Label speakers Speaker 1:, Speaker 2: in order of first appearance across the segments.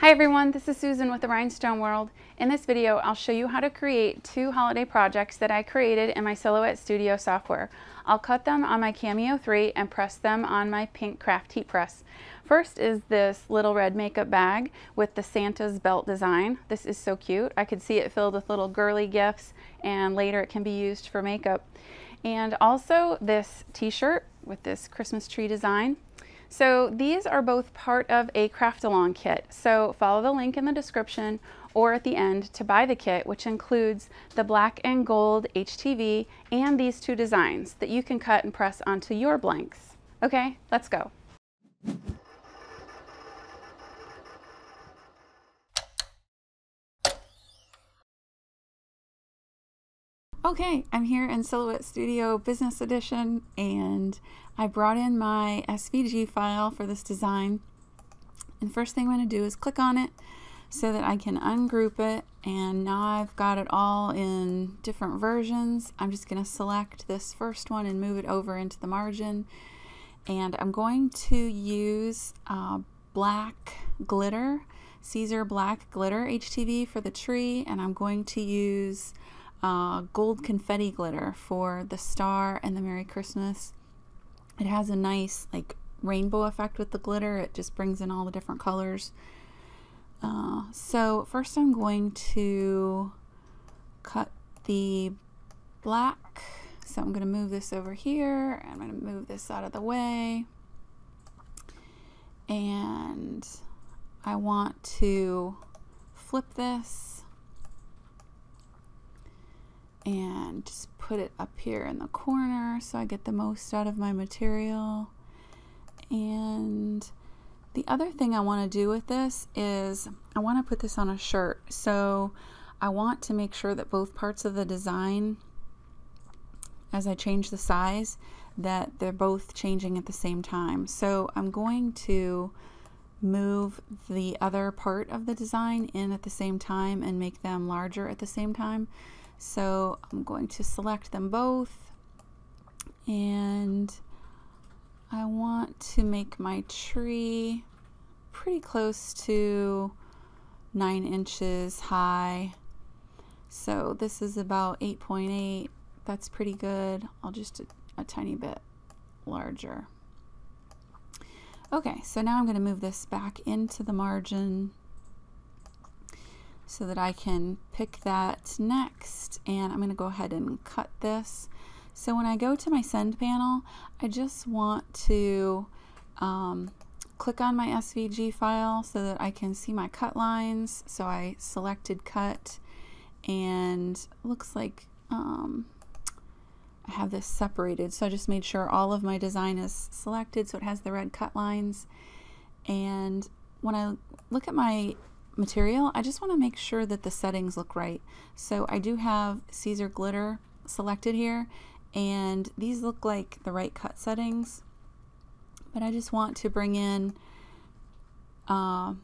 Speaker 1: Hi everyone, this is Susan with the Rhinestone World. In this video, I'll show you how to create 2 holiday projects that I created in my Silhouette Studio software. I'll cut them on my Cameo 3 and press them on my pink craft heat press. First is this little red makeup bag with the Santa's belt design. This is so cute. I could see it filled with little girly gifts, and later it can be used for makeup. And also this t-shirt with this Christmas tree design. So these are both part of a craft along kit. So follow the link in the description or at the end to buy the kit, which includes the black and gold HTV and these 2 designs that you can cut and press onto your blanks. Okay, let's go. Okay, I'm here in Silhouette Studio Business Edition, and I brought in my SVG file for this design. And the first thing I'm going to do is click on it so that I can ungroup it, and now I've got it all in different versions. I'm just going to select this first one and move it over into the margin, and I'm going to use black glitter, Siser black glitter HTV for the tree, and I'm going to use gold confetti glitter for the star and the Merry Christmas. It has a nice like rainbow effect with the glitter. It just brings in all the different colors. So first I'm going to cut the black. So I'm going to move this over here. I'm going to move this out of the way. And I want to flip this and just put it up here in the corner so I get the most out of my material. And the other thing I want to do with this is I want to put this on a shirt. So I want to make sure that both parts of the design, as I change the size, that they're both changing at the same time. So I'm going to move the other part of the design in at the same time and make them larger at the same time. So I'm going to select them both, and I want to make my tree pretty close to 9 inches high. So this is about 8.8. That's pretty good. I'll just a tiny bit larger. Okay, so now I'm going to move this back into the margin so that I can pick that next, and I'm going to go ahead and cut this. So when I go to my send panel, I just want to click on my SVG file so that I can see my cut lines. So I selected cut, and it looks like I have this separated. So I just made sure all of my design is selected so it has the red cut lines. And when I look at my material, I just want to make sure that the settings look right. So I do have Siser glitter selected here, and these look like the right cut settings, but I just want to bring in our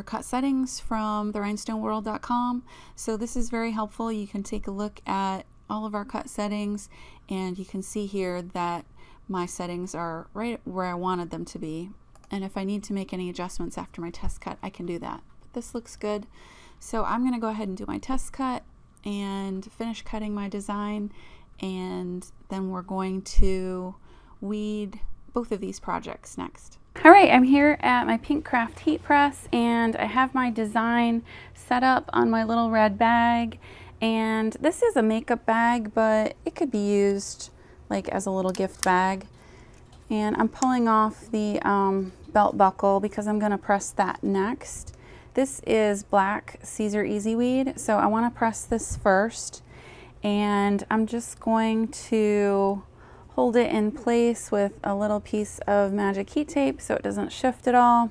Speaker 1: cut settings from the rhinestoneworld.com. So this is very helpful. You can take a look at all of our cut settings, and you can see here that my settings are right where I wanted them to be. And if I need to make any adjustments after my test cut, I can do that. But this looks good. So I'm going to go ahead and do my test cut and finish cutting my design. And then we're going to weed both of these projects next. All right, I'm here at my pink craft heat press, and I have my design set up on my little red bag. And this is a makeup bag, but it could be used like as a little gift bag. And I'm pulling off the belt buckle because I'm going to press that next. This is black Siser Easy Weed, so I want to press this first, and I'm just going to hold it in place with a little piece of magic heat tape so it doesn't shift at all.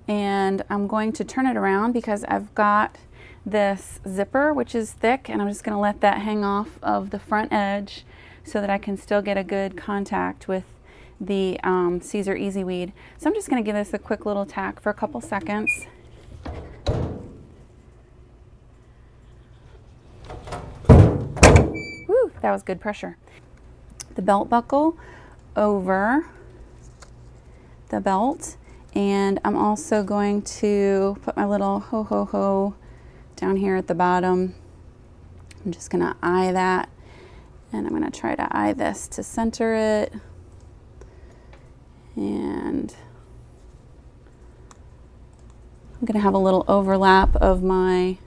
Speaker 1: And I'm going to turn it around because I've got this zipper which is thick, and I'm just going to let that hang off of the front edge so that I can still get a good contact with the Siser Easy Weed. So I'm just going to give this a quick little tack for a couple seconds. Woo, that was good pressure. The belt buckle over the belt, And I'm also going to put my little ho-ho-ho down here at the bottom. I'm just gonna eye that, and I'm gonna try to eye this to center it. And I'm gonna have a little overlap of my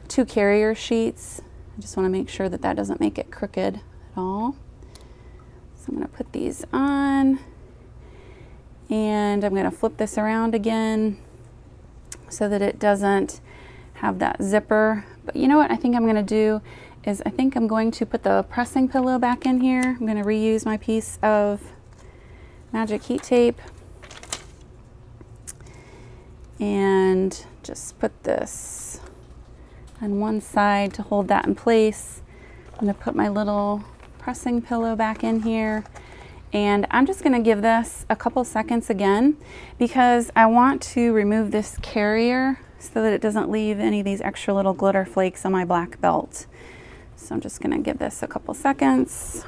Speaker 1: 2 carrier sheets. I just wanna make sure that that doesn't make it crooked at all. So I'm gonna put these on, and I'm gonna flip this around again so that it doesn't have that zipper. But you know what I think I'm gonna do is I think I'm going to put the pressing pillow back in here. I'm gonna reuse my piece of magic heat tape and just put this on one side to hold that in place. I'm gonna put my little pressing pillow back in here, and I'm just gonna give this a couple seconds again because I want to remove this carrier so that it doesn't leave any of these extra little glitter flakes on my black belt. So I'm just gonna give this a couple seconds.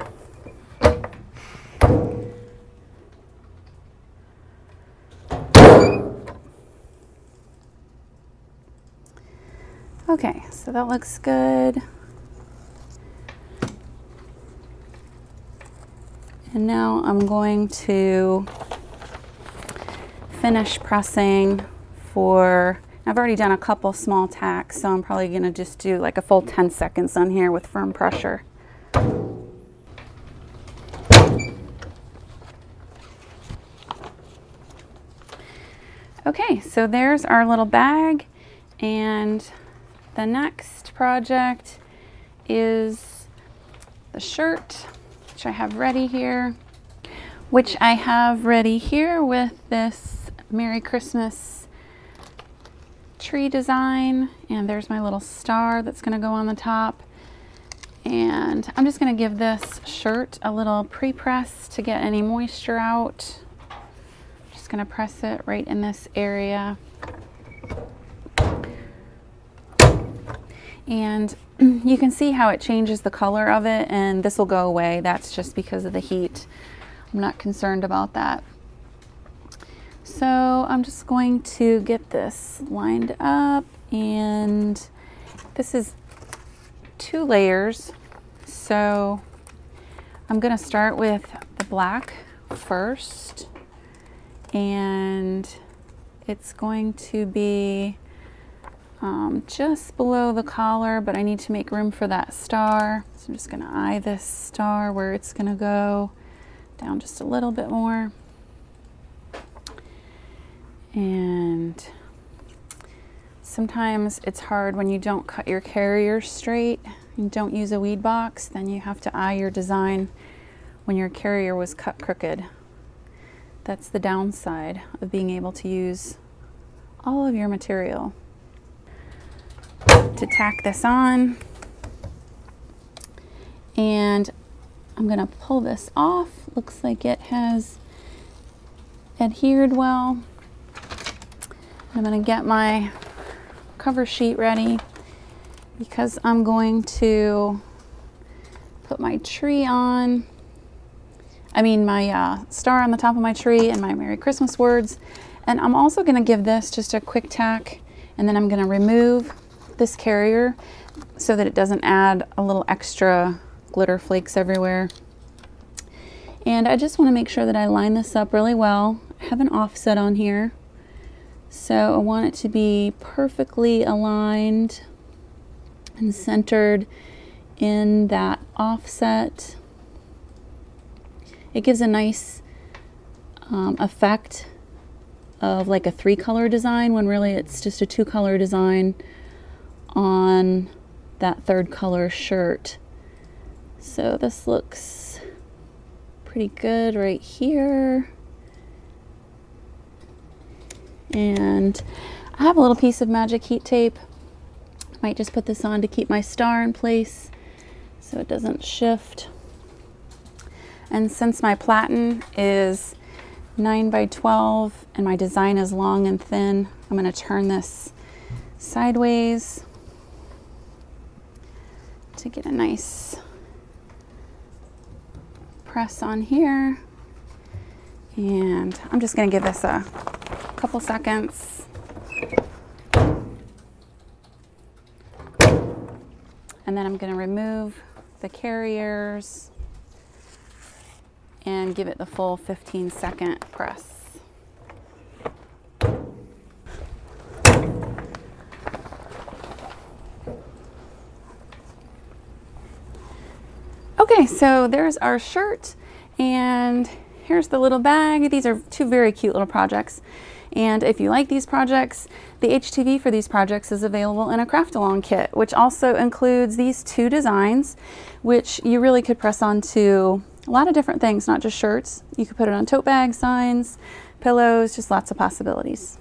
Speaker 1: Okay, so that looks good. And now I'm going to finish pressing for, I've already done a couple small tacks, so I'm probably gonna just do like a full 10 seconds on here with firm pressure. Okay, so there's our little bag, and the next project is the shirt, which I have ready here, with this Merry Christmas tree design. And there's my little star that's gonna go on the top. And I'm just gonna give this shirt a little pre-press to get any moisture out. Just gonna press it right in this area. And you can see how it changes the color of it, and this will go away. That's just because of the heat. I'm not concerned about that. So I'm just going to get this lined up, and this is 2 layers. So I'm gonna start with the black first, and it's going to be just below the collar, but I need to make room for that star. So I'm just gonna eye this star where it's gonna go down just a little bit more. And sometimes it's hard when you don't cut your carrier straight and don't use a weed box, then you have to eye your design when your carrier was cut crooked. That's the downside of being able to use all of your material. To tack this on, and I'm gonna pull this off. Looks like it has adhered well. I'm gonna get my cover sheet ready because I'm going to put my tree on. My star on the top of my tree and my Merry Christmas words. And I'm also gonna give this just a quick tack, and then I'm gonna remove this carrier so that it doesn't add a little extra glitter flakes everywhere. And I just want to make sure that I line this up really well. I have an offset on here, so I want it to be perfectly aligned and centered in that offset. It gives a nice effect of like a 3-color design when really it's just a 2-color design on that 3rd color shirt. So this looks pretty good right here. And I have a little piece of magic heat tape. I might just put this on to keep my star in place so it doesn't shift. And since my platen is 9 by 12 and my design is long and thin, I'm going to turn this sideways to get a nice press on here. And I'm just going to give this a couple seconds. And then I'm going to remove the carriers and give it the full 15-second press. Okay, so there's our shirt, and here's the little bag. These are two very cute little projects. And if you like these projects, the HTV for these projects is available in a craft-along kit, which also includes these two designs, which you really could press onto a lot of different things, not just shirts. You could put it on tote bags, signs, pillows, just lots of possibilities.